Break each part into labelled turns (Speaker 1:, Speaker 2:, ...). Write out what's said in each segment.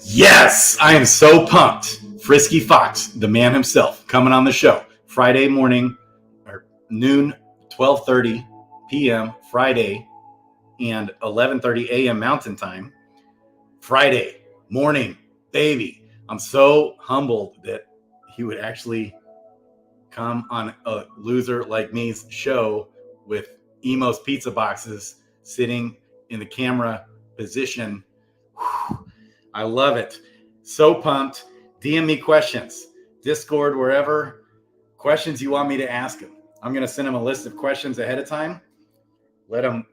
Speaker 1: Yes, I am so pumped. Frisky Fox, the man himself, coming on the show Friday morning or noon, 12:30 p.m. Friday, and 11:30 a.m. Mountain Time. Friday morning, baby. I'm so humbled that he would actually come on a loser like me's show with Emo's pizza boxes sitting in the camera position. Whew, I love it. So pumped. DM me questions, Discord, wherever. Questions you want me to ask him. I'm going to send him a list of questions ahead of time. Let him,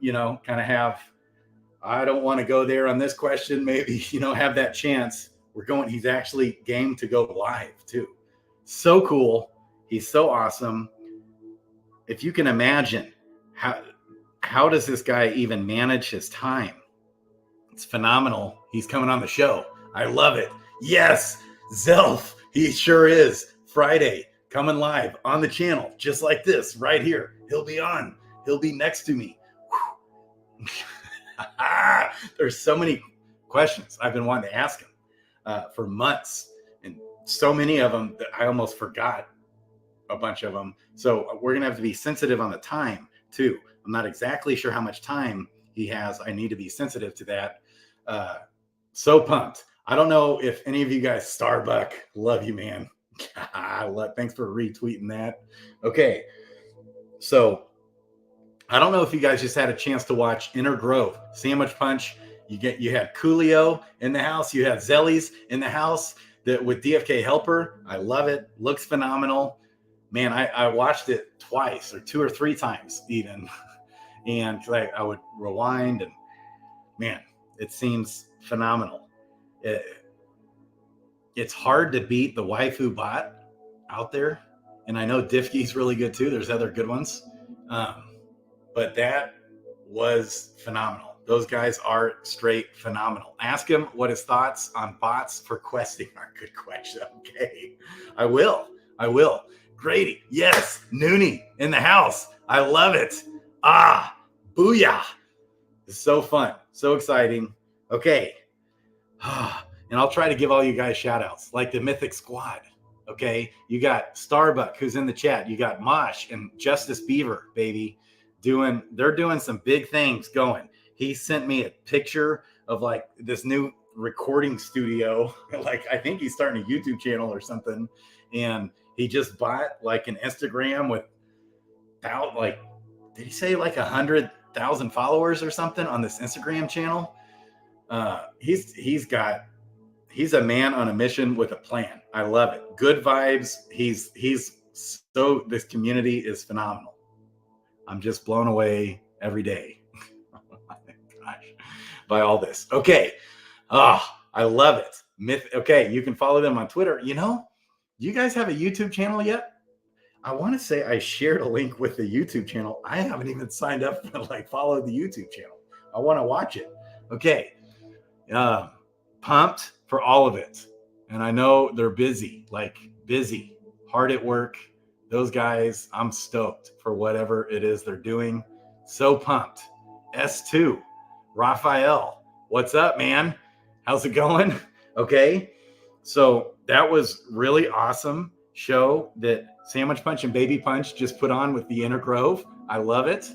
Speaker 1: kind of have, I don't want to go there on this question. Maybe, have that chance. He's actually game to go live too. So cool. He's so awesome. If you can imagine, how does this guy even manage his time? It's phenomenal. He's coming on the show. I love it. Yes, Zelf. He sure is. Friday, coming live on the channel, just like this, right here. He'll be on. He'll be next to me. There's so many questions I've been wanting to ask him for months, and so many of them that I almost forgot a bunch of them. So we're going to have to be sensitive on the time too. I'm not exactly sure how much time he has. I need to be sensitive to that. So pumped. I don't know if any of you guys, Starbuck, love you, man. Thanks for retweeting that. Okay. So I don't know if you guys just had a chance to watch Inner Grove Sandwich Punch. You had Coolio in the house. You had Zellies in the house with DFK Helper. I love it. Looks phenomenal. Man, I watched it twice or 2 or 3 times even. And I would rewind, and man, it seems phenomenal. It's hard to beat the waifu bot out there. And I know Difky's really good too. There's other good ones. But that was phenomenal. Those guys are straight phenomenal. Ask him what his thoughts on bots for questing are. Good question. Okay. I will. Grady. Yes. Noonie in the house. I love it. Booyah. It's so fun. So exciting. Okay. And I'll try to give all you guys shout outs like the Mythic Squad. Okay. You got Starbuck who's in the chat. You got Mosh and Justice Beaver, baby. They're doing some big things going. He sent me a picture of this new recording studio. I think he's starting a YouTube channel or something. And he just bought an Instagram with did he say 100,000 followers or something on this Instagram channel? He's a man on a mission with a plan. I love it. Good vibes. This community is phenomenal. I'm just blown away every day. Oh my gosh, by all this. Okay. I love it. Okay, you can follow them on Twitter. You guys have a YouTube channel yet? I want to say I shared a link with the YouTube channel. I haven't even signed up to follow the YouTube channel. I want to watch it. Okay. Pumped for all of it. And I know they're busy, hard at work. Those guys, I'm stoked for whatever it is they're doing. So pumped. S2, Raphael, what's up, man? How's it going? Okay. So that was really awesome show that Sandwich Punch and Baby Punch just put on with the Inner Grove. I love it.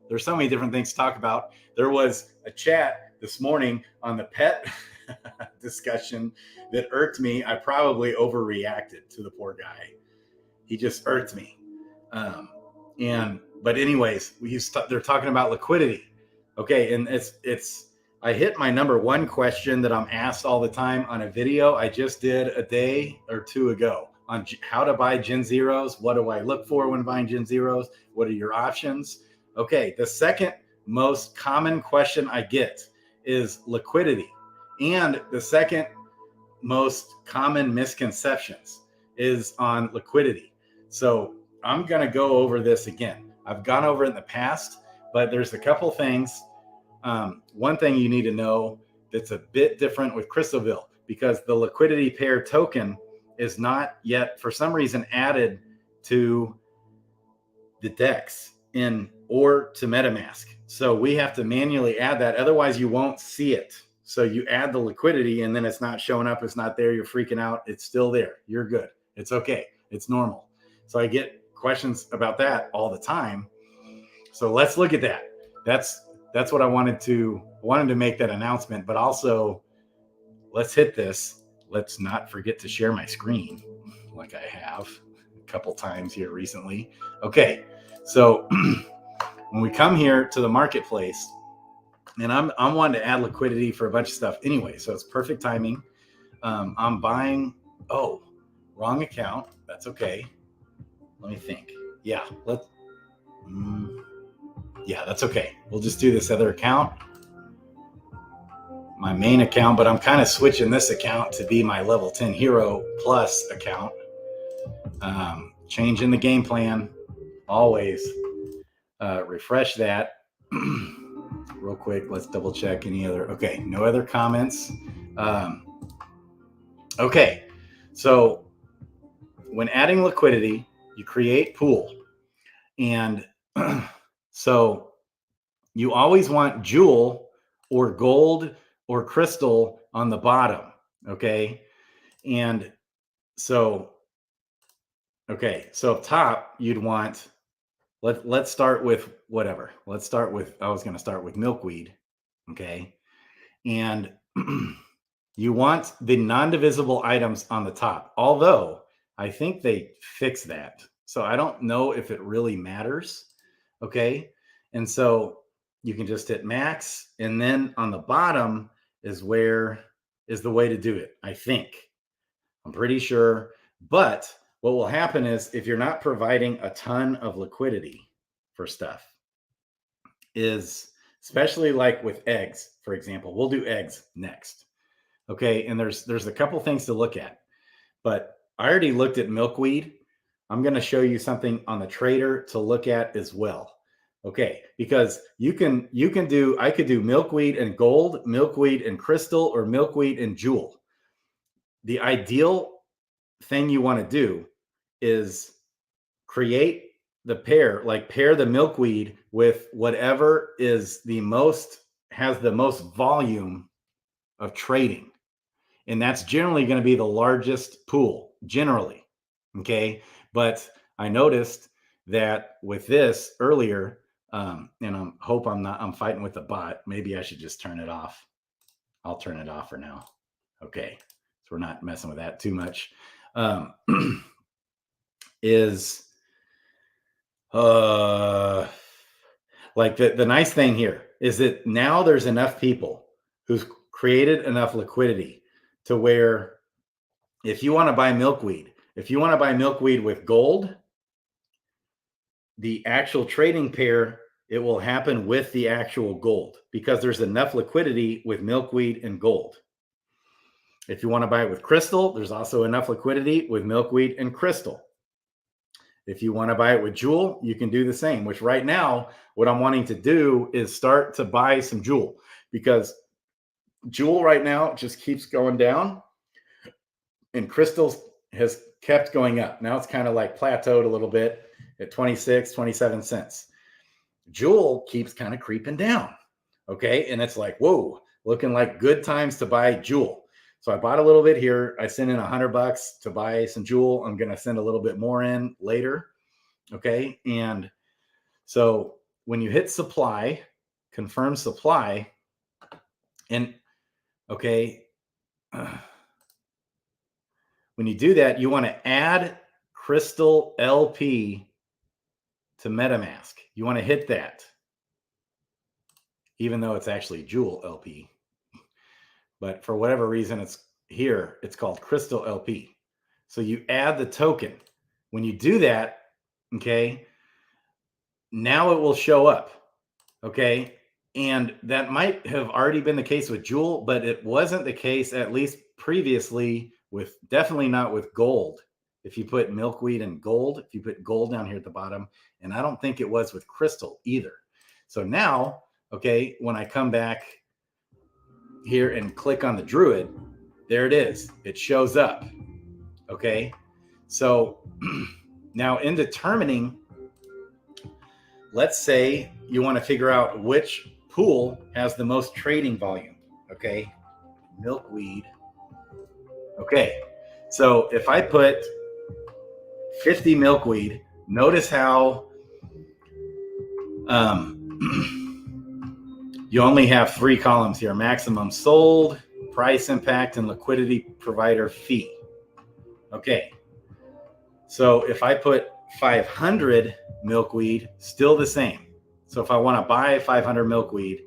Speaker 1: There's so many different things to talk about. There was a chat this morning on the pet discussion that irked me. I probably overreacted to the poor guy. He just irked me. But anyways, they're talking about liquidity. Okay, and I hit my number one question that I'm asked all the time on a video I just did a day or 2 ago on how to buy Gen Zeros. What do I look for when buying Gen Zeros? What are your options? Okay, the second most common question I get is liquidity. And the second most common misconceptions is on liquidity. So I'm going to go over this again. I've gone over it in the past, but there's a couple things. One thing you need to know that's a bit different with Crystalville, because the liquidity pair token is not yet, for some reason, added to the DEX or to MetaMask. So we have to manually add that. Otherwise, you won't see it. So you add the liquidity and then it's not showing up. It's not there. You're freaking out. It's still there. You're good. It's okay. It's normal. So I get questions about that all the time. So let's look at that. That's what I wanted to make that announcement, but also let's hit this. Let's not forget to share my screen like I have a couple times here recently. Okay. So when we come here to the marketplace, and I'm wanting to add liquidity for a bunch of stuff anyway, so it's perfect timing. I'm buying. Oh, wrong account. That's okay. Let me think. Yeah, yeah, that's okay. We'll just do this other account, my main account, but I'm kind of switching this account to be my level 10 hero plus account. Changing the game plan always. Refresh that real quick. Let's double check any other. Okay, no other comments. Okay, so when adding liquidity, you create pool. And so you always want jewel or gold or crystal on the bottom. Okay. And so, okay. So up top, you'd want, let's start with whatever. Let's start with, I was going to start with milkweed. Okay. And you want the non-divisible items on the top, although I think they fix that. So I don't know if it really matters. Okay. And so you can just hit max. And then on the bottom is where is the way to do it. I think. I'm pretty sure. But what will happen is if you're not providing a ton of liquidity for stuff, is especially like with eggs, for example, we'll do eggs next. Okay. And there's a couple things to look at, but I already looked at milkweed. I'm going to show you something on the trader to look at as well. Okay. Because I could do milkweed and gold, milkweed and crystal, or milkweed and jewel. The ideal thing you want to do is create the pair, like pair the milkweed with whatever has the most volume of trading. And that's generally going to be the largest pool, generally. Okay. But I noticed that with this earlier, and I'm fighting with the bot. Maybe I should just turn it off. I'll turn it off for now. Okay. So we're not messing with that too much. Like the nice thing here is that now there's enough people who've created enough liquidity to where if you want to buy milkweed with gold, the actual trading pair, it will happen with the actual gold because there's enough liquidity with milkweed and gold. If you want to buy it with crystal, there's also enough liquidity with milkweed and crystal. If you want to buy it with jewel, you can do the same, which right now, what I'm wanting to do is start to buy some jewel because jewel right now just keeps going down and crystals has kept going up. Now it's kind of like plateaued a little bit at 26, 27 cents. Jewel keeps kind of creeping down. Okay. And it's like, whoa, looking like good times to buy jewel. So I bought a little bit here. I sent in $100 to buy some jewel. I'm going to send a little bit more in later. Okay. And so when you hit supply, confirm supply, and okay, when you do that, you want to add Crystal LP to MetaMask. You want to hit that, even though it's actually Jewel LP. But for whatever reason, it's called Crystal LP. So you add the token. When you do that, okay, now it will show up. Okay. And that might have already been the case with Jewel, but it wasn't the case, at least previously, definitely not with gold. If you put milkweed and gold, if you put gold down here at the bottom, and I don't think it was with crystal either. So now, okay, when I come back here and click on the Druid, there it is. It shows up. Okay. So now in determining let's say you want to figure out which pool has the most trading volume. Okay, milkweed. Okay, so if I put 50 milkweed, notice how you only have 3 columns here: maximum sold, price impact, and liquidity provider fee. Okay, so if I put 500 milkweed, still the same. So if I want to buy 500 milkweed,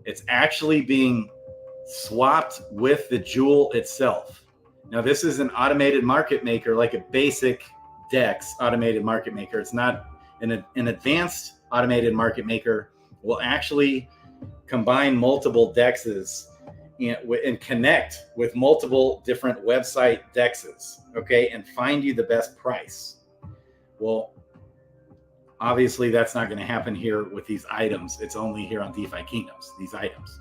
Speaker 1: it's actually being swapped with the jewel itself. Now, this is an automated market maker, like a basic DEX automated market maker. It's not an advanced automated market maker. Will actually combine multiple DEXs and connect with multiple different website DEXs, okay, and find you the best price. Well, obviously that's not going to happen here with these items. It's only here on DeFi Kingdoms, these items.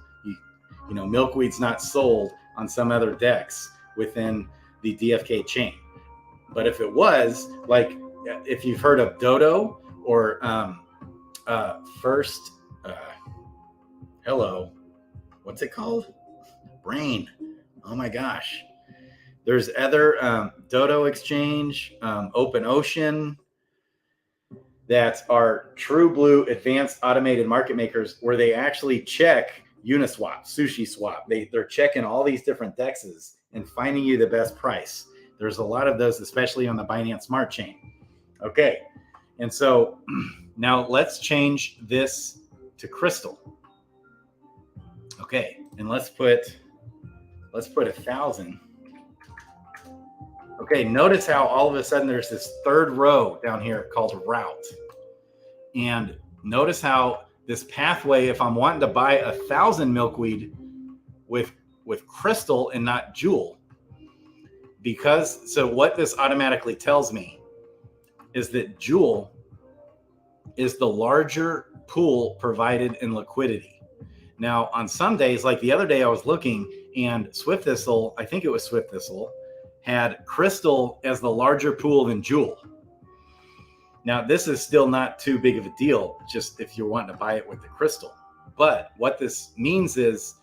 Speaker 1: You know, milkweed's not sold on some other DEX within the DFK chain. But if it was, like, if you've heard of Dodo or what's it called? Brain. Oh my gosh. There's other Dodo Exchange, Open Ocean, that are true blue advanced automated market makers where they actually check Uniswap, SushiSwap. They're checking all these different DEXs and finding you the best price. There's a lot of those, especially on the Binance Smart Chain. Okay, and so now let's change this to Crystal. Okay, and let's put 1,000. Okay, notice how all of a sudden there's this third row down here called route. And notice how this pathway, if I'm wanting to buy 1,000 milkweed with crystal and not jewel, so what this automatically tells me is that jewel is the larger pool provided in liquidity. Now, on some days, like the other day I was looking, and Swift Thistle, I think it was Swift Thistle, had crystal as the larger pool than jewel. Now, this is still not too big of a deal, just if you're wanting to buy it with the crystal. But what this means is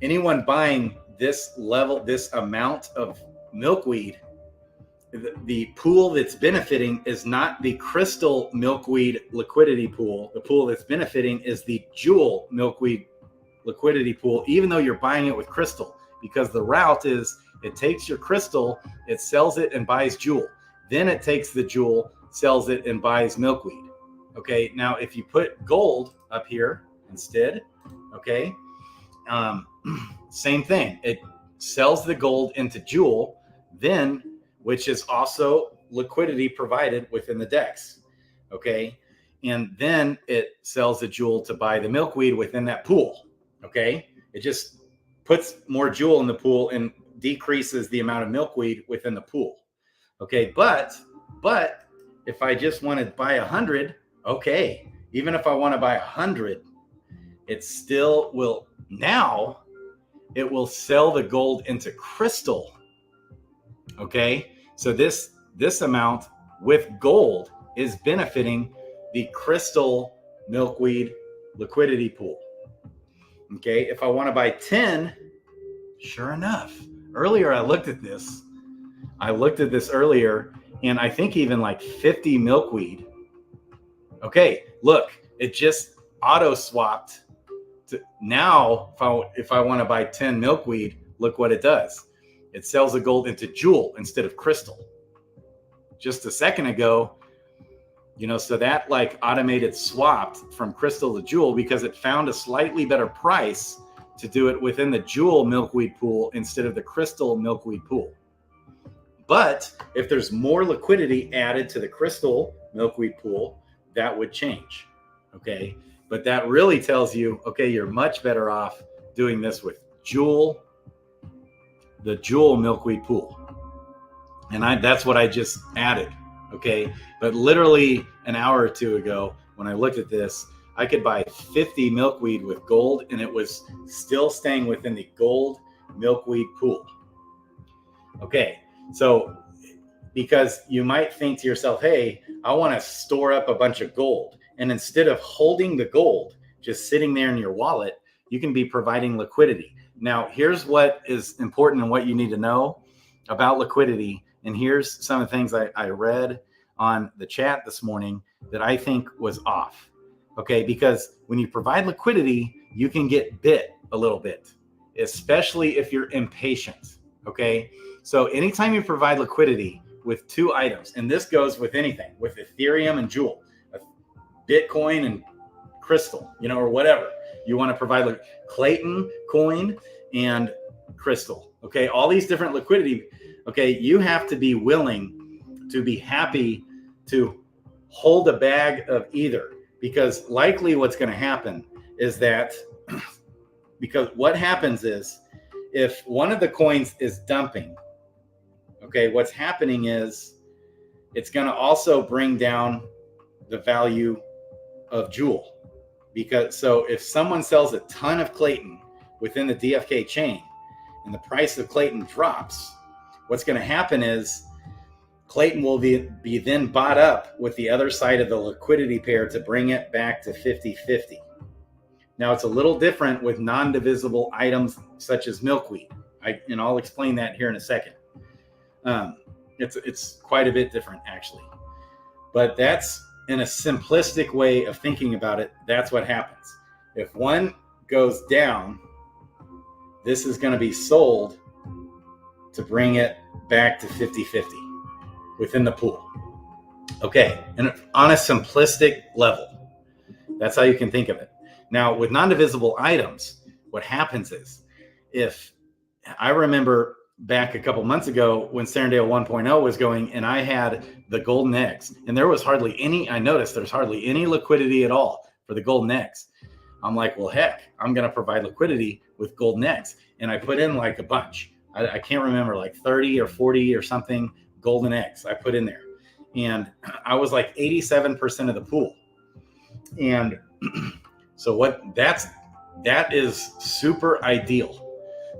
Speaker 1: anyone buying this level, this amount of milkweed, the pool that's benefiting is not the crystal milkweed liquidity pool. The pool that's benefiting is the jewel milkweed liquidity pool, even though you're buying it with crystal, because the route is it takes your crystal, it sells it and buys jewel. Then it takes the jewel, sells it and buys milkweed. Okay, now if you put gold up here instead, okay, same thing. It sells the gold into jewel, then, which is also liquidity provided within the DEX. Okay, and then it sells the jewel to buy the milkweed within that pool. Okay, it just puts more jewel in the pool and decreases the amount of milkweed within the pool. Okay, but if I just want to buy 100, okay, even if I want to buy 100, it still will, now it will sell the gold into crystal. Okay, so this amount with gold is benefiting the crystal milkweed liquidity pool. Okay, if I want to buy 10, sure enough, earlier I looked at this earlier, and I think even like 50 milkweed. Okay, look, it just auto swapped to now. If I want to buy 10 milkweed, look what it does. It sells the gold into jewel instead of crystal. Just a second ago, so that like automated swapped from crystal to jewel because it found a slightly better price to do it within the jewel milkweed pool instead of the crystal milkweed pool. But if there's more liquidity added to the crystal milkweed pool, that would change. Okay, but that really tells you, okay, you're much better off doing this with the jewel milkweed pool. And that's what I just added. Okay, but literally an hour or two ago, when I looked at this, I could buy 50 milkweed with gold, and it was still staying within the gold milkweed pool. Okay, so because you might think to yourself, hey, I want to store up a bunch of gold. And instead of holding the gold, just sitting there in your wallet, you can be providing liquidity. Now, here's what is important and what you need to know about liquidity. And here's some of the things I read on the chat this morning that I think was off. Okay, because when you provide liquidity, you can get bit a little bit, especially if you're impatient. Okay, so anytime you provide liquidity with two items, and this goes with anything, with Ethereum and Jewel, Bitcoin and Crystal, or whatever you want to provide, like Clayton coin and Crystal. Okay, all these different liquidity. Okay, you have to be willing to be happy to hold a bag of either, because likely what's going to happen is that because what happens is if one of the coins is dumping, okay, what's happening is it's going to also bring down the value of Jewel. Because so if someone sells a ton of Clayton within the DFK chain and the price of Clayton drops, what's going to happen is Clayton will be then bought up with the other side of the liquidity pair to bring it back to 50-50. Now, it's a little different with non-divisible items such as milkweed. I'll explain that here in a second. It's quite a bit different, actually. But that's in a simplistic way of thinking about it. That's what happens. If one goes down, this is going to be sold to bring it back to 50-50 within the pool. Okay, and on a simplistic level, that's how you can think of it. Now, with non-divisible items, what happens is, if I remember back a couple months ago when Serendale 1.0 was going, and I had the golden eggs, and there was I noticed there's hardly any liquidity at all for the golden eggs. I'm like, well, heck, I'm going to provide liquidity with golden eggs. And I put in like a bunch. I can't remember, like 30 or 40 or something golden eggs I put in there. And I was like 87% of the pool. And so that is super ideal.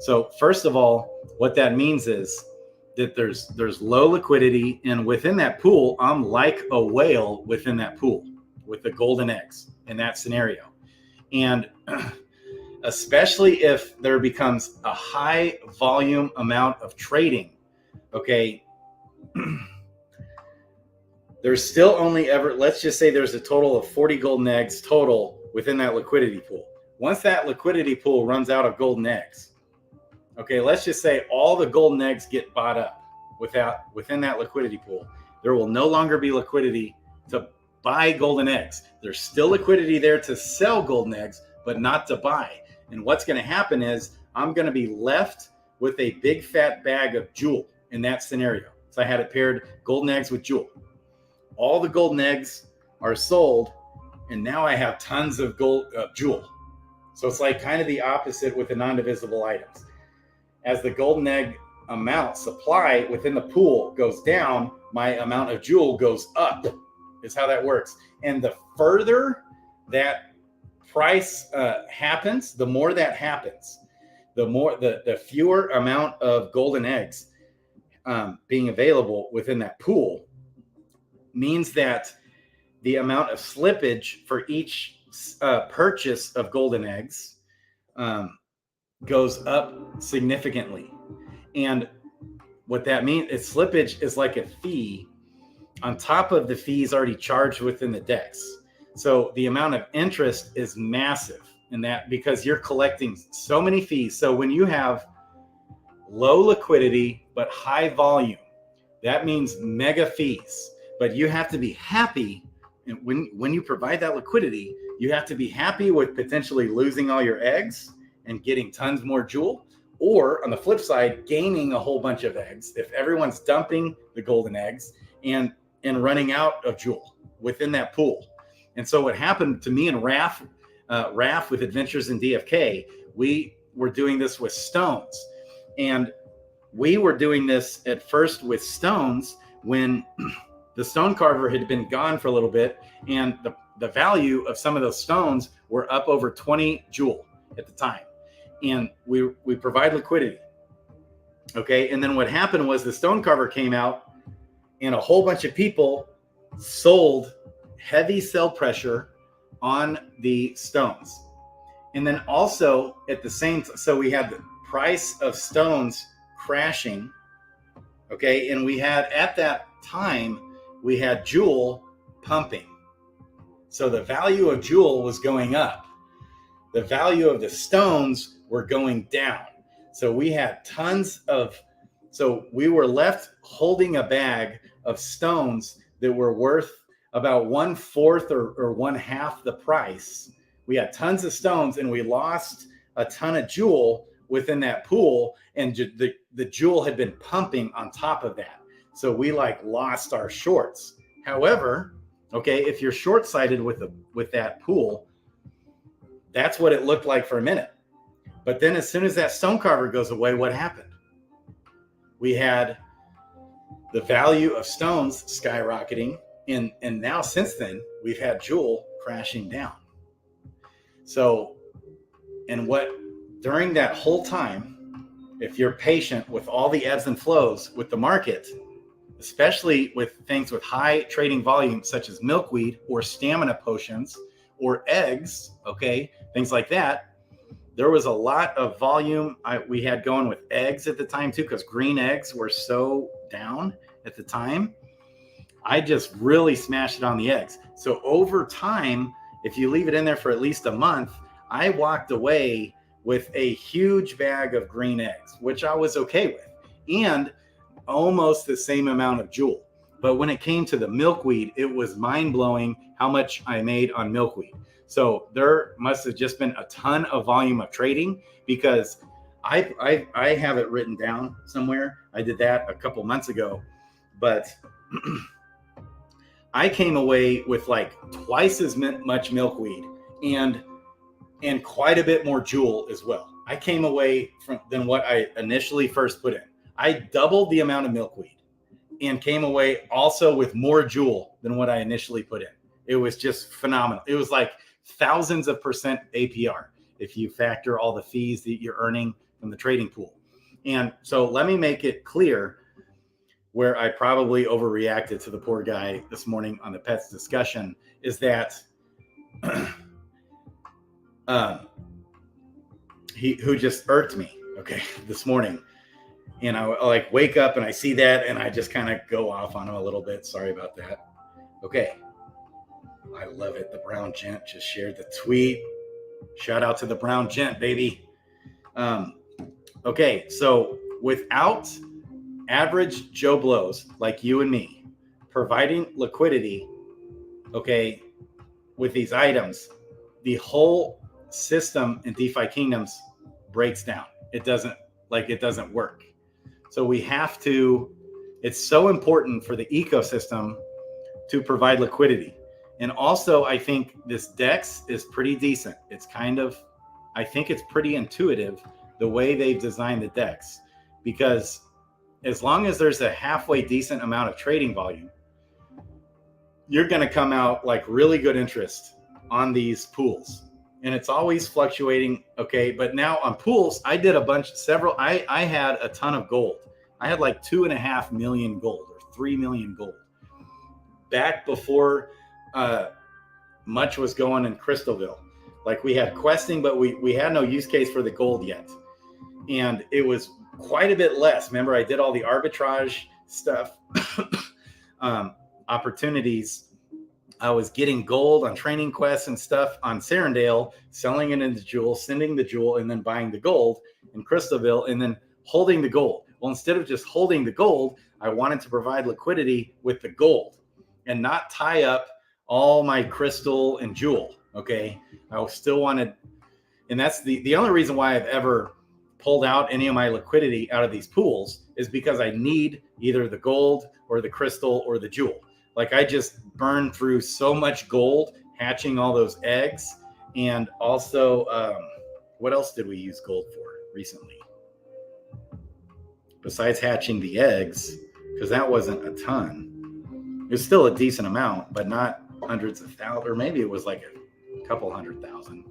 Speaker 1: So first of all, what that means is that there's low liquidity, and within that pool, I'm like a whale within that pool with the golden eggs in that scenario. And especially if there becomes a high volume amount of trading, okay, there's still only let's just say there's a total of 40 golden eggs total within that liquidity pool. Once that liquidity pool runs out of golden eggs, okay, let's just say all the golden eggs get bought up within that liquidity pool. There will no longer be liquidity to buy golden eggs. There's still liquidity there to sell golden eggs, but not to buy. And what's going to happen is I'm going to be left with a big fat bag of Jewel in that scenario. So I had it paired golden eggs with Jewel. All the golden eggs are sold, and now I have tons of Jewel. So it's like kind of the opposite with the non-divisible items. As the golden egg amount supply within the pool goes down, my amount of Jewel goes up, is how that works. And the further that price happens, the more that happens, the fewer amount of golden eggs being available within that pool means that the amount of slippage for each purchase of golden eggs goes up significantly. And what that means is slippage is like a fee on top of the fees already charged within the DEX. So the amount of interest is massive in that, because you're collecting so many fees. So when you have low liquidity but high volume, that means mega fees. But you have to be happy, and when you provide that liquidity, you have to be happy with potentially losing all your eggs and getting tons more Jewel, or on the flip side, gaining a whole bunch of eggs if everyone's dumping the golden eggs and running out of Jewel within that pool. And so what happened to me and Raf with Adventures in DFK, we were doing this with stones. And we were doing this at first with stones when the stone carver had been gone for a little bit, and the value of some of those stones were up over 20 Jewel at the time. And we provide liquidity. Okay. And then what happened was the stone carver came out, and a whole bunch of people sold heavy sell pressure on the stones. And then also at the same time, so we had the price of stones crashing, okay? And we had, at that time, we had Jewel pumping. So the value of Jewel was going up. The value of the stones were going down. So we had so we were left holding a bag of stones that were worth about 1/4 or 1/2 the price. We had tons of stones and we lost a ton of Jewel within that pool, and the Jewel had been pumping on top of that. So we lost our shorts. However, okay, if you're short-sighted with that pool, that's what it looked like for a minute. But then as soon as that stone carver goes away, what happened? We had the value of stones skyrocketing, and now since then, we've had Jewel crashing down. So, and during that whole time, if you're patient with all the ebbs and flows with the market, especially with things with high trading volume, such as milkweed or stamina potions or eggs, okay, things like that, there was a lot of volume we had going with eggs at the time too, because green eggs were so down at the time. I just really smashed it on the eggs. So over time, if you leave it in there for at least a month, I walked away with a huge bag of green eggs, which I was okay with, and almost the same amount of Jewel. But when it came to the milkweed, it was mind-blowing how much I made on milkweed. So there must have just been a ton of volume of trading, because I have it written down somewhere. I did that a couple months ago, but I came away with twice as much milkweed and quite a bit more Jewel as well. I came away than what I initially first put in. I doubled the amount of milkweed and came away also with more Jewel than what I initially put in. It was just phenomenal. It was like thousands of % APR if you factor all the fees that you're earning from the trading pool. And so let me make it clear where I probably overreacted to the poor guy this morning on the pets discussion is that who just irked me, okay, this morning. And I wake up and I see that and I just kind of go off on him a little bit. Sorry about that. Okay. I love it. The brown gent just shared the tweet. Shout out to the brown gent, baby. Okay. So without average Joe Blows like you and me providing liquidity, okay, with these items, the whole system in DeFi Kingdoms breaks down. It doesn't work. So we have to, it's so important for the ecosystem to provide liquidity. And also, I think this DEX is pretty decent. It's I think it's pretty intuitive the way they've designed the DEX, because as long as there's a halfway decent amount of trading volume, you're going to come out really good interest on these pools. And it's always fluctuating. Okay. But now on pools, I did I had a ton of gold. I had 2.5 million gold or 3 million gold back before much was going in Crystalville. We had questing, but we had no use case for the gold yet. And it was quite a bit less. Remember, I did all the arbitrage stuff, opportunities. I was getting gold on training quests and stuff on Serendale, selling it into Jewel, sending the Jewel, and then buying the gold in Crystalville, and then holding the gold. Well, instead of just holding the gold, I wanted to provide liquidity with the gold and not tie up all my crystal and Jewel. Okay. I still wanted, and that's the only reason why I've ever pulled out any of my liquidity out of these pools is because I need either the gold or the crystal or the Jewel. I just burned through so much gold hatching all those eggs. And also, what else did we use gold for recently? Besides hatching the eggs, because that wasn't a ton. It was still a decent amount, but not hundreds of thousands, or maybe it was a couple 100,000.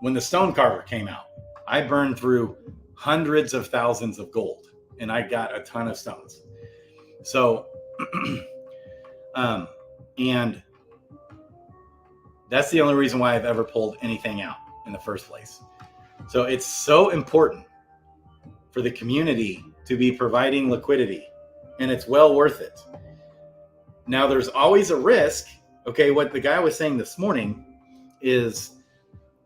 Speaker 1: When the stone carver came out, I burned through hundreds of thousands of gold and I got a ton of stones. So, and that's the only reason why I've ever pulled anything out in the first place. So it's so important for the community to be providing liquidity, and it's well worth it. Now, there's always a risk. Okay, what the guy was saying this morning is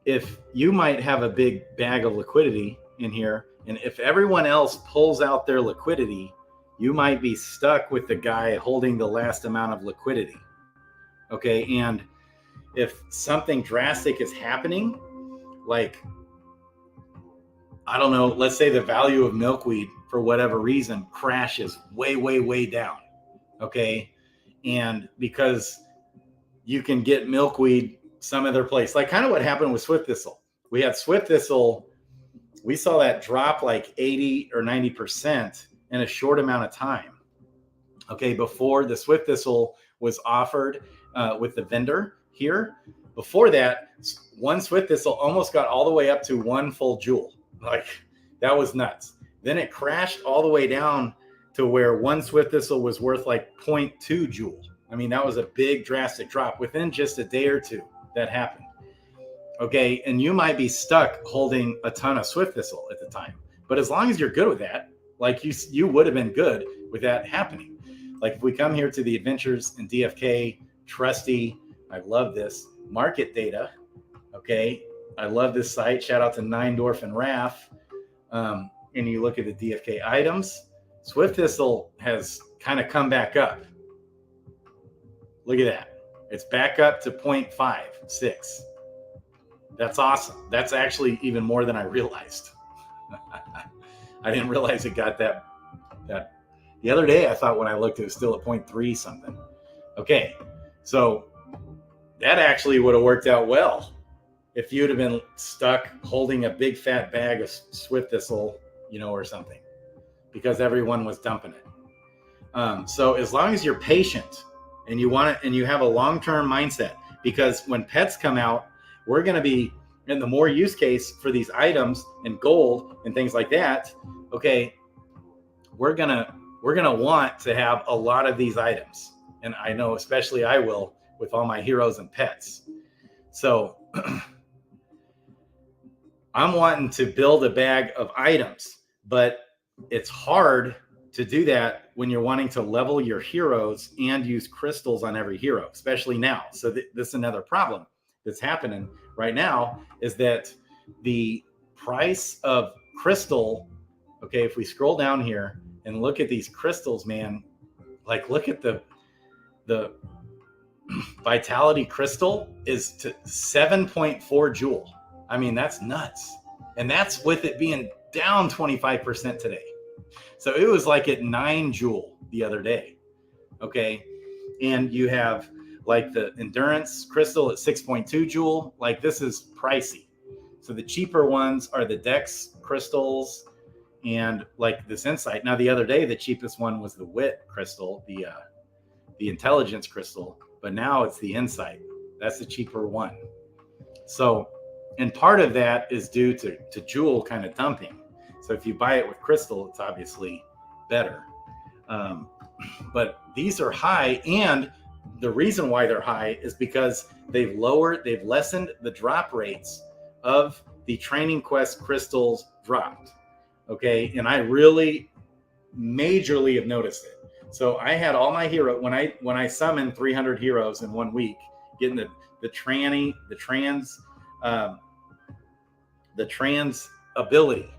Speaker 1: if you might have a big bag of liquidity in here, and if everyone else pulls out their liquidity, you might be stuck with the guy holding the last amount of liquidity. Okay, and if something drastic is happening, like, I don't know, let's say the value of milkweed for whatever reason crashes way, way, way down. Okay, and because you can get milkweed some other place, like kind of what happened with Swift Thistle. We had Swift Thistle, we saw that drop like 80 or 90% in a short amount of time. Okay, before the Swift Thistle was offered with the vendor here, before that, one Swift Thistle almost got all the way up to one full jewel. Like, that was nuts. Then it crashed all the way down to where one Swift Thistle was worth like 0.2 jewel. I mean, that was a big drastic drop within just a day or two that happened. Okay, and you might be stuck holding a ton of Swift Thistle at the time. But as long as you're good with that, like you would have been good with that happening. Like if we come here to the Adventures in DFK, Trusty, I love this, market data. Okay, I love this site. Shout out to Neindorf and Raff. And you look at the DFK items, Swift Thistle has kind of come back up. Look at that. It's back up to 0.56. That's awesome. That's actually even more than I realized. I didn't realize it got that. The other day, I thought when I looked, it was still at 0.3 something. Okay, so that actually would have worked out well if you'd have been stuck holding a big fat bag of Swift Thistle, or something, because everyone was dumping it. So as long as you're patient and you want it, and you have a long-term mindset, because when pets come out, we're going to be in the more use case for these items and gold and things like that. Okay, we're gonna want to have a lot of these items, and I know especially I will with all my heroes and pets. So I'm wanting to build a bag of items, but it's hard to do that when you're wanting to level your heroes and use crystals on every hero, especially now. So this is another problem that's happening right now, is that the price of crystal, okay, if we scroll down here and look at these crystals, man, like look at the vitality crystal is to 7.4 jewel. I mean, that's nuts. And that's with it being down 25% today. So it was like at 9 jewel the other day. Okay. And you have like the endurance crystal at 6.2 jewel. Like, this is pricey. So the cheaper ones are the dex crystals and like this insight. Now, the other day, the cheapest one was the wit crystal, the intelligence crystal, but now it's the insight. That's the cheaper one. So, and part of that is due to jewel kind of dumping. So if you buy it with crystal, it's obviously better. But these are high, and the reason why they're high is because they've lessened the drop rates of the Training Quest crystals dropped. Okay, and I really majorly have noticed it. So I had all my hero when I summoned 300 heroes in 1 week, getting the trans ability.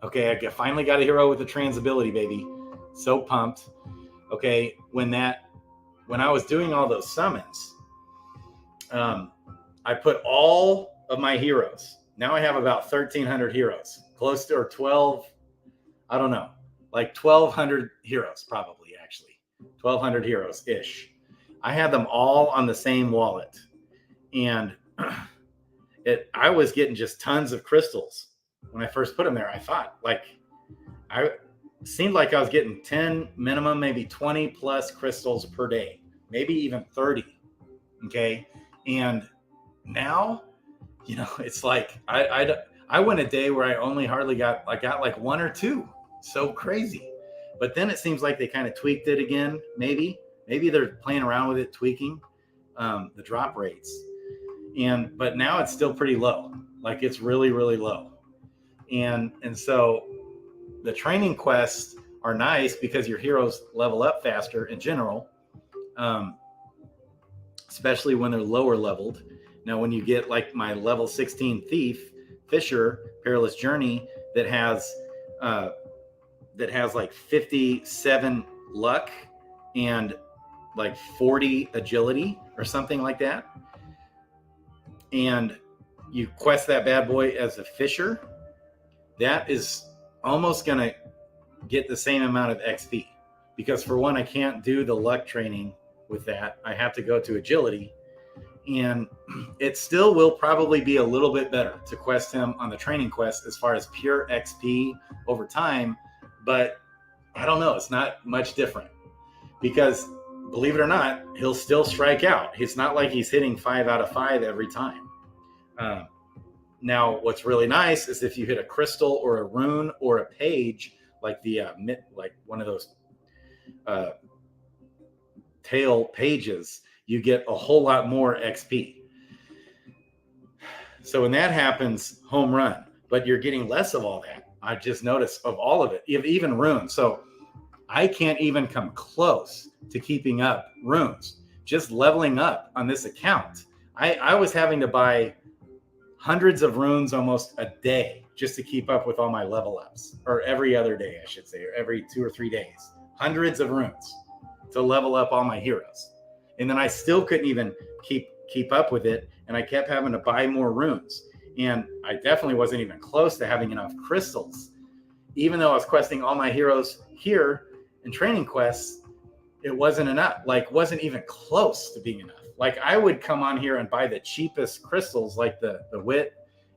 Speaker 1: Okay, I finally got a hero with the trans ability, baby. So pumped. Okay, when I was doing all those summons, I put all of my heroes. Now I have about 1,300 heroes, close to, or 12, I don't know, like 1,200 heroes, probably, actually. 1,200 heroes-ish. I had them all on the same wallet. And I was getting just tons of crystals when I first put them there. I thought, seemed like I was getting 10 minimum, maybe 20 plus crystals per day, maybe even 30. Okay. And now, it's like, I went a day where I only hardly got like 1 or 2. So crazy. But then it seems like they kind of tweaked it again. Maybe they're playing around with it, tweaking the drop rates. But now it's still pretty low. Like it's really, really low. And so the training quests are nice because your heroes level up faster in general, especially when they're lower leveled. Now, when you get like my level 16 Thief, Fisher, Perilous Journey that has like 57 luck and like 40 agility or something like that, and you quest that bad boy as a Fisher, that is almost going to get the same amount of XP. Because for one, I can't do the luck training with that. I have to go to agility. And it still will probably be a little bit better to quest him on the training quest as far as pure XP over time. But I don't know. It's not much different. Because believe it or not, he'll still strike out. It's not like he's hitting 5 out of 5 every time. Now, what's really nice is if you hit a crystal or a rune or a page, like like one of those tail pages, you get a whole lot more XP. So when that happens, home run. But you're getting less of all that. I just noticed of all of it, even runes. So I can't even come close to keeping up runes. Just leveling up on this account, I was having to buy hundreds of runes almost a day just to keep up with all my level ups, or every other day, I should say, or every 2 or 3 days. Hundreds of runes to level up all my heroes. And then I still couldn't even keep up with it. And I kept having to buy more runes. And I definitely wasn't even close to having enough crystals. Even though I was questing all my heroes here in training quests, it wasn't enough. Like, wasn't even close to being enough. Like, I would come on here and buy the cheapest crystals, like the wit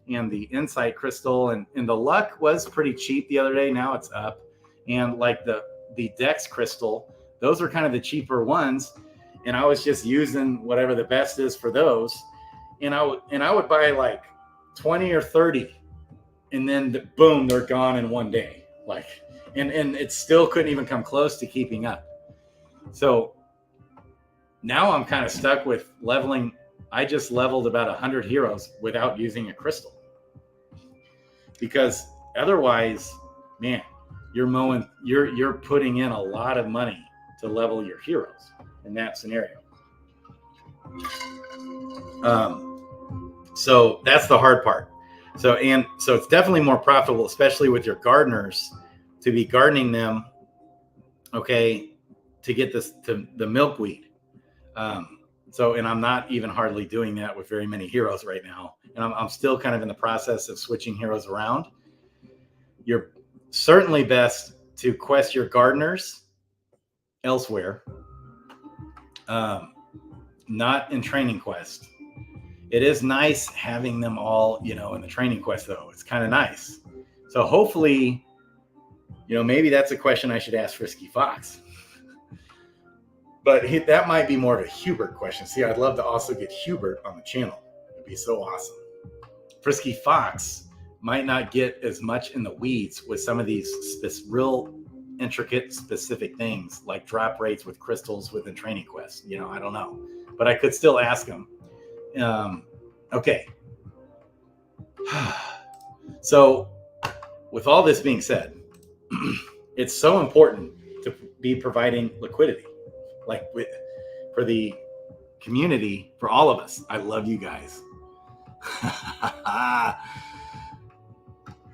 Speaker 1: and the insight crystal. And the luck was pretty cheap the other day. Now it's up. And like the dex crystal, those are kind of the cheaper ones. And I was just using whatever the best is for those. And I would buy like 20 or 30. And then boom, they're gone in one day. Like, and it still couldn't even come close to keeping up. So now I'm kind of stuck with leveling. I just leveled about 100 heroes without using a crystal. Because otherwise, man, you're putting in a lot of money to level your heroes in that scenario. So that's the hard part. So it's definitely more profitable, especially with your gardeners, to be gardening them, okay, to get the milkweed. And I'm not even hardly doing that with very many heroes right now. And I'm still kind of in the process of switching heroes around. You're certainly best to quest your gardeners elsewhere, not in training quest. It is nice having them all, in the training quest, though. It's kind of nice. So hopefully, maybe that's a question I should ask Frisky Fox. But that might be more of a Hubert question. See, I'd love to also get Hubert on the channel. It'd be so awesome. Frisky Fox might not get as much in the weeds with some of these real intricate, specific things like drop rates with crystals within training quests. I don't know. But I could still ask him. Okay. So with all this being said, it's so important to be providing liquidity, for the community, for all of us. I love you guys.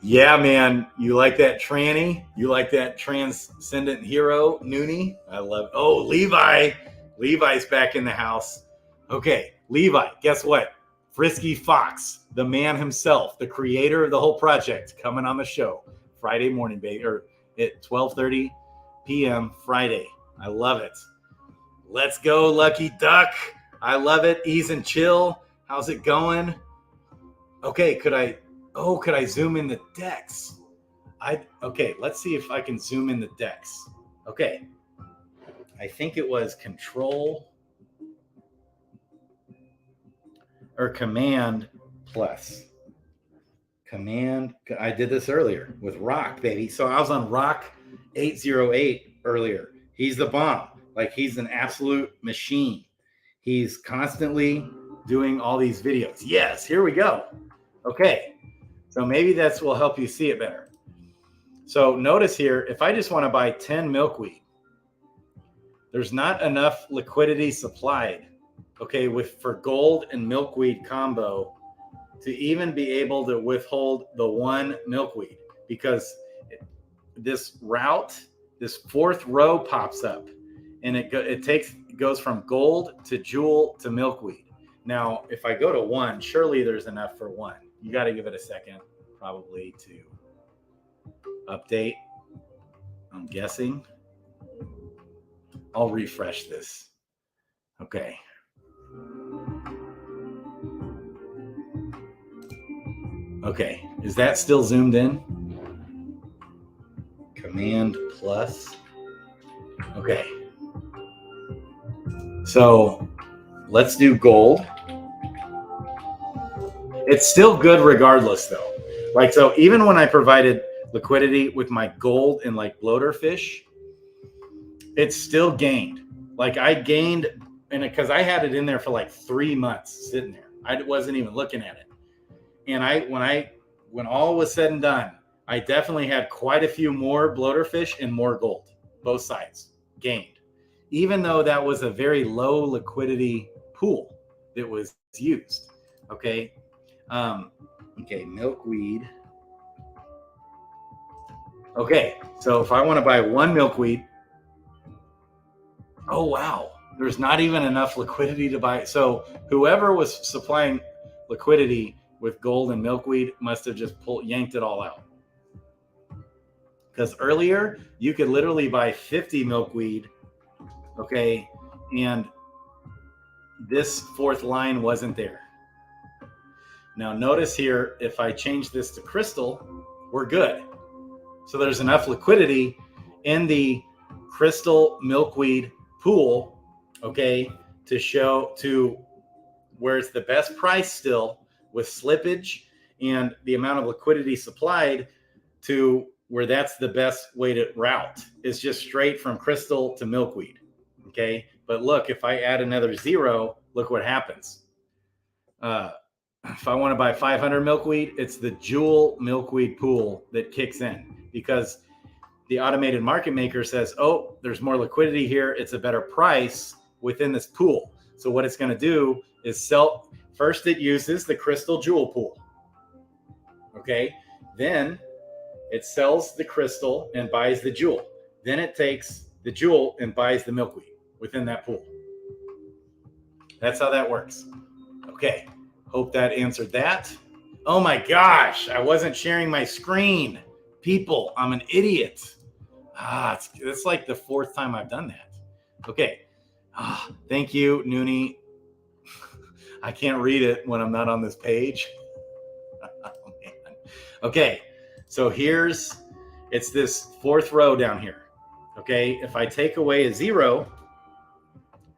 Speaker 1: Yeah, man. You like that tranny? You like that transcendent hero, Noonie? I love it. Oh, Levi. Levi's back in the house. Okay, Levi, guess what? Frisky Fox, the man himself, the creator of the whole project, coming on the show Friday morning, baby, or at 12:30 p.m. Friday. I love it. Let's go, Lucky Duck. I love it. Ease and chill. How's it going? Okay, could I zoom in the decks? Okay, let's see if I can zoom in the decks. Okay. I think it was Control or Command plus. Command. I did this earlier with Rock, baby. So I was on Rock 808 earlier. He's the bomb. Like, he's an absolute machine. He's constantly doing all these videos. Yes, here we go. Okay, so maybe this will help you see it better. So notice here, if I just want to buy 10 milkweed, there's not enough liquidity supplied, okay, for gold and milkweed combo to even be able to withhold the one milkweed, because this route, this fourth row pops up, and it goes from gold to jewel to milkweed. Now, if I go to one, surely there's enough for one. You got to give it a second, probably, to update. I'm guessing. I'll refresh this. Okay. Okay, is that still zoomed in? Command plus. Okay. So let's do gold. It's still good regardless though. Like, so even when I provided liquidity with my gold and like bloater fish, it's still gained. Like, I gained, and because I had it in there for like 3 months sitting there. I wasn't even looking at it. And when all was said and done, I definitely had quite a few more bloater fish and more gold, both sides gained, even though that was a very low liquidity pool that was used. Okay. Okay. Milkweed. Okay. So if I want to buy one milkweed, oh, wow, there's not even enough liquidity to buy. So whoever was supplying liquidity with gold and milkweed must have just yanked it all out. Because earlier you could literally buy 50 milkweed, okay, and this fourth line wasn't there. Now notice here, if I change this to crystal, we're good. So there's enough liquidity in the crystal milkweed pool, okay, to show to where it's the best price still, with slippage and the amount of liquidity supplied, to where that's the best way to route is just straight from crystal to milkweed. Okay. But look, if I add another 0, look what happens. If I want to buy 500 milkweed, it's the jewel milkweed pool that kicks in, because the automated market maker says, oh, there's more liquidity here. It's a better price within this pool. So what it's going to do is sell. First, it uses the crystal jewel pool. Okay. Then it sells the crystal and buys the jewel. Then it takes the jewel and buys the milkweed within that pool. That's how that works. Okay. Hope that answered that. Oh my gosh. I wasn't sharing my screen. People, I'm an idiot. It's like the 4th time I've done that. Okay. Thank you, Noonie. I can't read it when I'm not on this page. Oh, man. Okay, so it's this 4th row down here. Okay, if I take away a 0,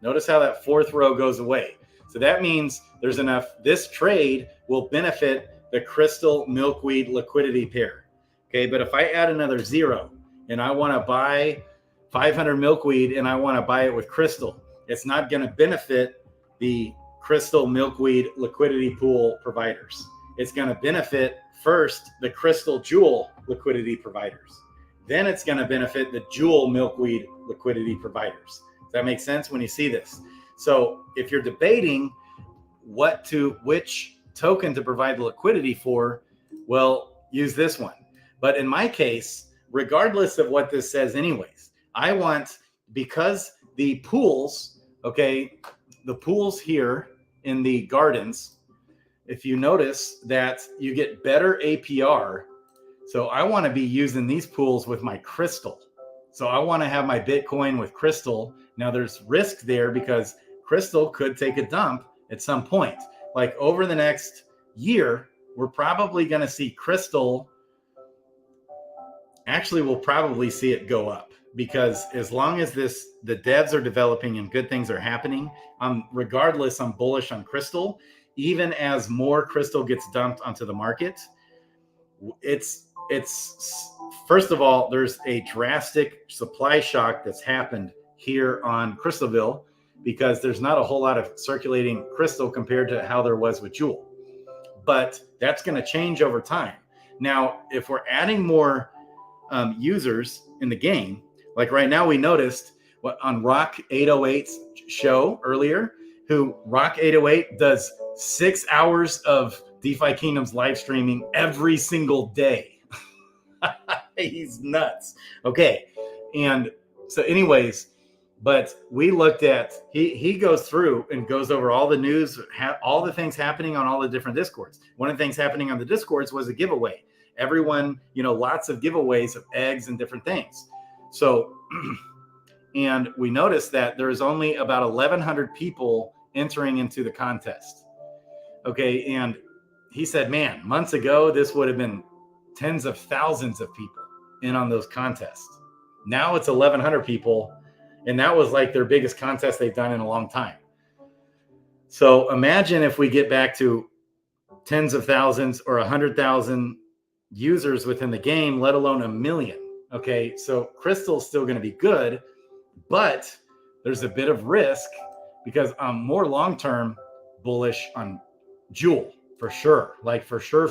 Speaker 1: notice how that 4th row goes away. So that means there's enough. This trade will benefit the crystal milkweed liquidity pair. Okay, but if I add another 0 and I want to buy 500 milkweed and I want to buy it with crystal, it's not going to benefit the crystal milkweed liquidity pool providers. It's going to benefit first the crystal jewel liquidity providers. Then it's going to benefit the jewel milkweed liquidity providers. Does that make sense when you see this? So if you're debating which token to provide the liquidity for, well, use this one. But in my case, regardless of what this says anyways, I want, because the pools, okay, the pools here in the gardens, if you notice that you get better APR. So I want to be using these pools with my crystal. So I want to have my Bitcoin with crystal. Now there's risk there because crystal could take a dump at some point. Like over the next year, we're probably going to see crystal. Actually, we'll probably see it go up, because as long as the devs are developing and good things are happening, regardless, I'm bullish on crystal. Even as more crystal gets dumped onto the market, it's first of all, there's a drastic supply shock that's happened here on Crystalville because there's not a whole lot of circulating crystal compared to how there was with Jewel. But that's going to change over time. Now, if we're adding more users in the game, like right now we noticed on Rock 808's show earlier, who Rock 808 does 6 hours of DeFi Kingdoms live streaming every single day. He's nuts. Okay. And so anyways, but we looked at, he goes through and goes over all the news, all the things happening on all the different Discords. One of the things happening on the Discords was a giveaway. Everyone, lots of giveaways of eggs and different things. So, and we noticed that there's only about 1,100 people entering into the contest. Okay. And he said, man, months ago, this would have been tens of thousands of people in on those contests. Now it's 1,100 people. And that was like their biggest contest they've done in a long time. So imagine if we get back to tens of thousands or 100,000 users within the game, let alone 1 million. Okay, so Crystal's still going to be good, but there's a bit of risk because I'm more long-term bullish on Jewel for sure. Like for sure.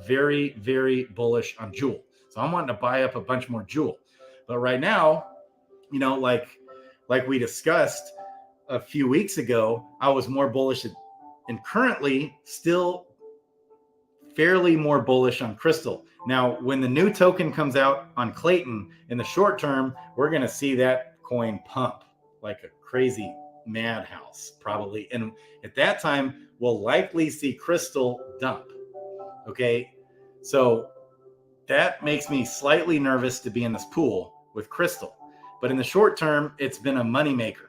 Speaker 1: Very, very bullish on Jewel. So I'm wanting to buy up a bunch more Jewel. But right now, like we discussed a few weeks ago, I was more bullish and currently still fairly more bullish on Crystal. Now, when the new token comes out on Clayton in the short term, we're going to see that coin pump like a crazy madhouse probably. And at that time, we'll likely see Crystal dump. Okay. So that makes me slightly nervous to be in this pool with Crystal. But in the short term, it's been a moneymaker.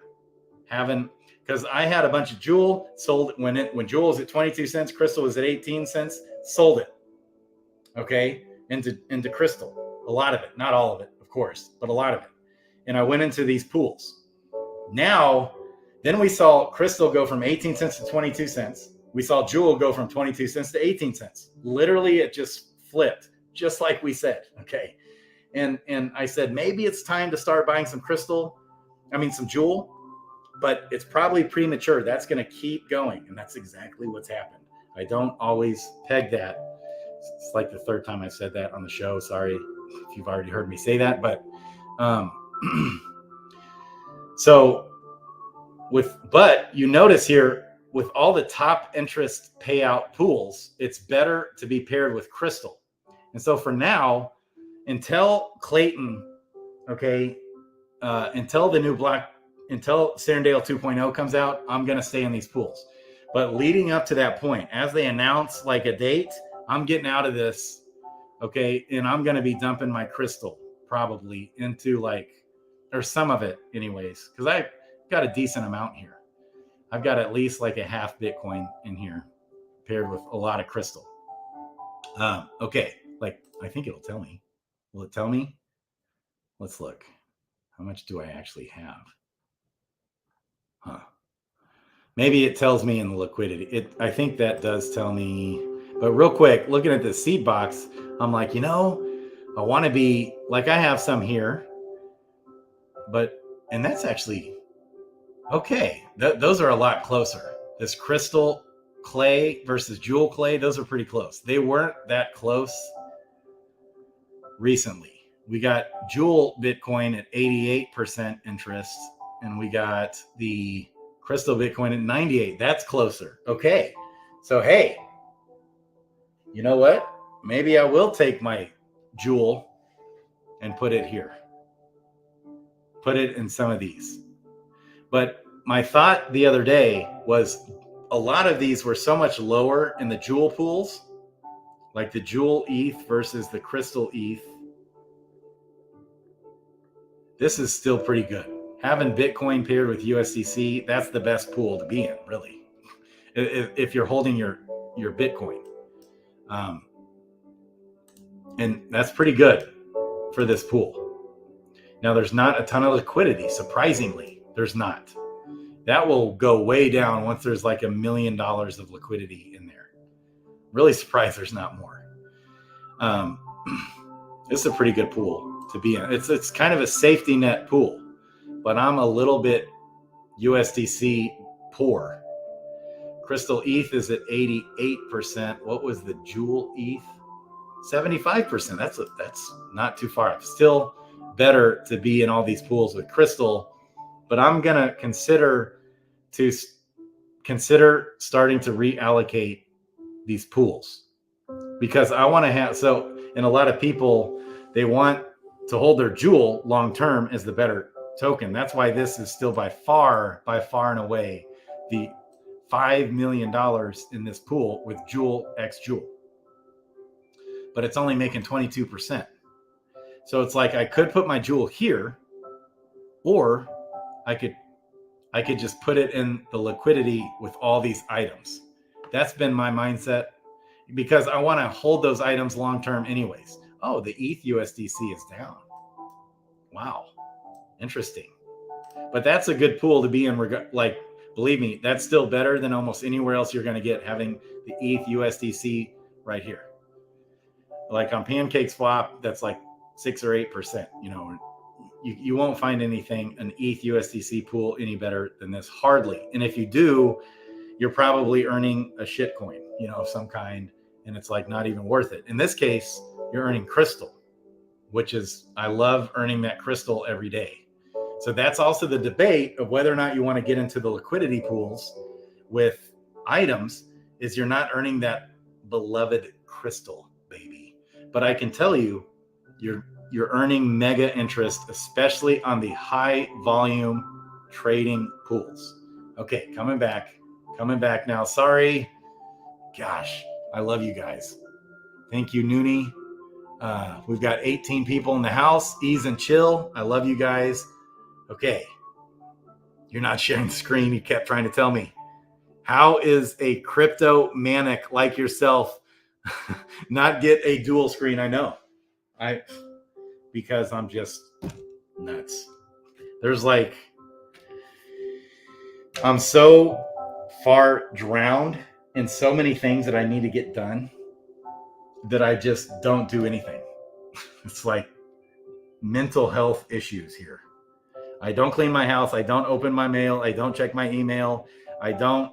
Speaker 1: Because I had a bunch of Jewel, sold it when Jewel was at 22 cents, Crystal was at 18 cents, sold it. Okay, into Crystal. A lot of it, not all of it, of course, but a lot of it. And I went into these pools. Now, then we saw Crystal go from 18 cents to 22 cents. We saw Jewel go from 22 cents to 18 cents. Literally, it just flipped, just like we said. Okay. And I said, maybe it's time to start buying some some Jewel, but it's probably premature. That's going to keep going. And that's exactly what's happened. I don't always peg that. It's like the third time I said that on the show. Sorry if you've already heard me say that, but but you notice here with all the top interest payout pools, it's better to be paired with Crystal. And so for now, until Clayton, okay, until Serendale 2.0 comes out, I'm going to stay in these pools. But leading up to that point, as they announce like a date, I'm getting out of this, okay, and I'm going to be dumping my Crystal probably into or some of it anyways, because I've got a decent amount here. I've got at least like a half Bitcoin in here paired with a lot of Crystal. Okay, I think it'll tell me. Will it tell me? Let's look. How much do I actually have? Maybe it tells me in the liquidity. I think that does tell me. But real quick, looking at the seed box, I'm like, I want to be I have some here. And that's actually okay. Those are a lot closer. This Crystal Clay versus Jewel Clay, those are pretty close. They weren't that close recently. We got Jewel Bitcoin at 88% interest, and we got the Crystal Bitcoin at 98. That's closer. Okay. So, hey, you know what? Maybe I will take my Jewel and put it here. Put it in some of these. But my thought the other day was a lot of these were so much lower in the Jewel pools, like the Jewel ETH versus the Crystal ETH. This is still pretty good. Having Bitcoin paired with USDC, that's the best pool to be in, really. If you're holding your Bitcoin. And that's pretty good for this pool. Now, there's not a ton of liquidity, surprisingly. There's not. That will go way down once there's like $1 million of liquidity in there. Really surprised there's not more. This is a pretty good pool to be in. It's kind of a safety net pool, but I'm a little bit USDC poor. Crystal ETH is at 88%. What was the Jewel ETH? 75%. That's not too far. Still better to be in all these pools with Crystal, but I'm gonna consider starting to reallocate these pools because I want to have and a lot of people, they want to hold their Jewel long term as the better token. That's why this is still by far and away the $5 million in this pool with Jewel x Jewel, but it's only making 22%. So it's like I could put my Jewel here, or I could just put it in the liquidity with all these items. That's been my mindset because I want to hold those items long term anyways. Oh, the ETH USDC is down. Wow. Interesting. But that's a good pool to be in. Like, believe me, that's still better than almost anywhere else you're going to get, having the ETH USDC right here. Like on Pancake Swap, that's like 6 or 8%. You won't find anything, an ETH USDC pool, any better than this, hardly. And if you do, you're probably earning a shit coin, of some kind, and it's like not even worth it. In this case, you're earning Crystal, which is, I love earning that Crystal every day. So that's also the debate of whether or not you want to get into the liquidity pools with items, is you're not earning that beloved Crystal, baby. But I can tell you, you're earning mega interest, especially on the high volume trading pools. Okay, coming back now. Sorry. Gosh, I love you guys. Thank you, Noonie. We've got 18 people in the house. Ease and chill. I love you guys. Okay. You're not sharing the screen. You kept trying to tell me. How is a crypto manic like yourself not get a dual screen? I know. Because I'm just nuts. I'm so far drowned in so many things that I need to get done that I just don't do anything. It's like mental health issues here. I don't clean my house. I don't open my mail. I don't check my email. I don't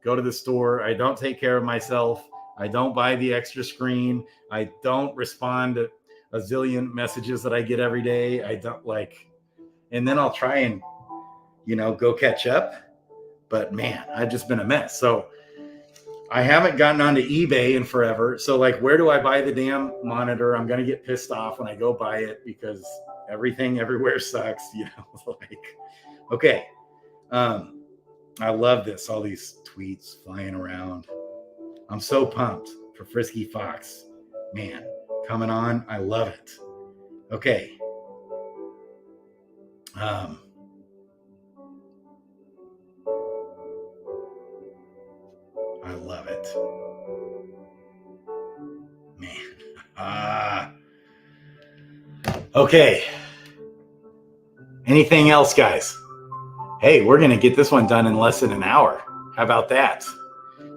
Speaker 1: go to the store. I don't take care of myself. I don't buy the extra screen. I don't respond to a zillion messages that I get every day. I don't and then I'll try and, go catch up. But man, I've just been a mess. So I haven't gotten onto eBay in forever. So where do I buy the damn monitor? I'm going to get pissed off when I go buy it because everything everywhere sucks, okay. I love this. All these tweets flying around. I'm so pumped for Frisky Fox, man, coming on. I love it. Okay. I love it, man. Okay. Anything else, guys? Hey, we're going to get this one done in less than an hour. How about that?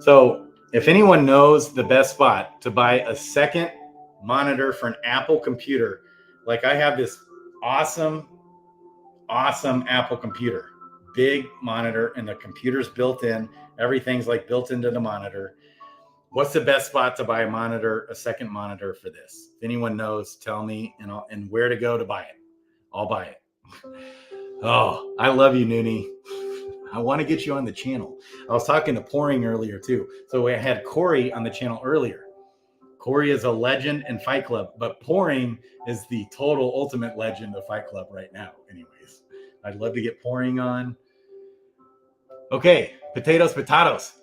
Speaker 1: So if anyone knows the best spot to buy a second monitor for an Apple computer, I have this awesome Apple computer, big monitor, and the computer's built in. Everything's built into the monitor. What's the best spot to buy a second monitor for this? If anyone knows, tell me, and where to go to buy it. I'll buy it. Oh, I love you, Noonie. I want to get you on the channel. I was talking to Pouring earlier too. So we had Corey on the channel earlier. Corey is a legend in Fight Club, but Pouring is the total ultimate legend of Fight Club right now. Anyways, I'd love to get Pouring on. Okay, potatoes.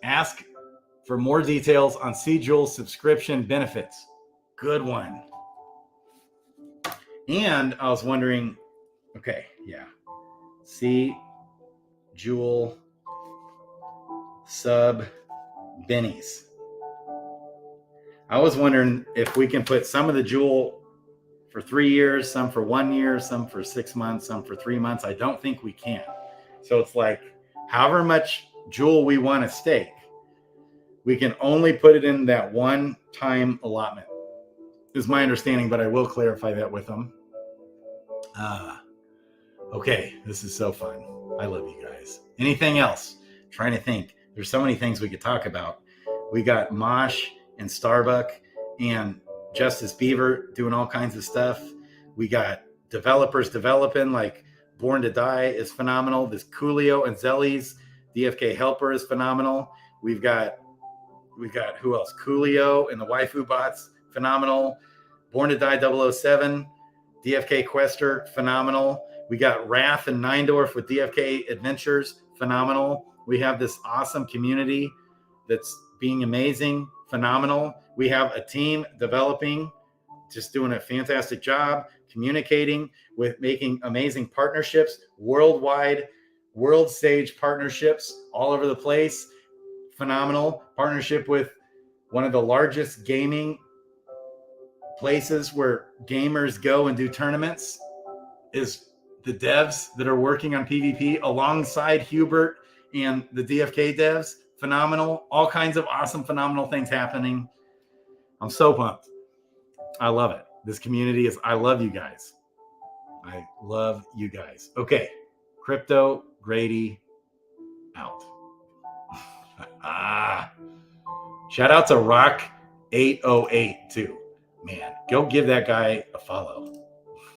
Speaker 1: Ask for more details on C-Jewel's subscription benefits. Good one. And I was wondering, okay, yeah. C-Jewel sub bennies. I was wondering if we can put some of the Jewel for 3 years, some for 1 year, some for 6 months, some for 3 months. I don't think we can. So it's however much Jewel we want to stake, we can only put it in that one-time allotment. is my understanding, but I will clarify that with them. Okay, this is so fun. I love you guys. Anything else? Trying to think. There's so many things we could talk about. We got Mosh and Starbuck and Justice Beaver doing all kinds of stuff. We got developers developing, like Born to Die is phenomenal. This Coolio and Zelly's DFK Helper is phenomenal. We've got who else? Coolio and the Waifu Bots, phenomenal. Born to Die 007, DFK Quester, phenomenal. We got Wrath and Neindorf with DFK Adventures, phenomenal. We have this awesome community that's being amazing, phenomenal. We have a team developing, just doing a fantastic job, communicating with making amazing partnerships, worldwide, world stage partnerships all over the place. Phenomenal partnership with one of the largest gaming places where gamers go and do tournaments is the devs that are working on PvP alongside Hubert and the DFK devs. Phenomenal. All kinds of awesome, phenomenal things happening. I'm so pumped. I love it. This community is, I love you guys. I love you guys. Okay. Crypto Grady out. Shout out to Rock 808 too. Man, go give that guy a follow.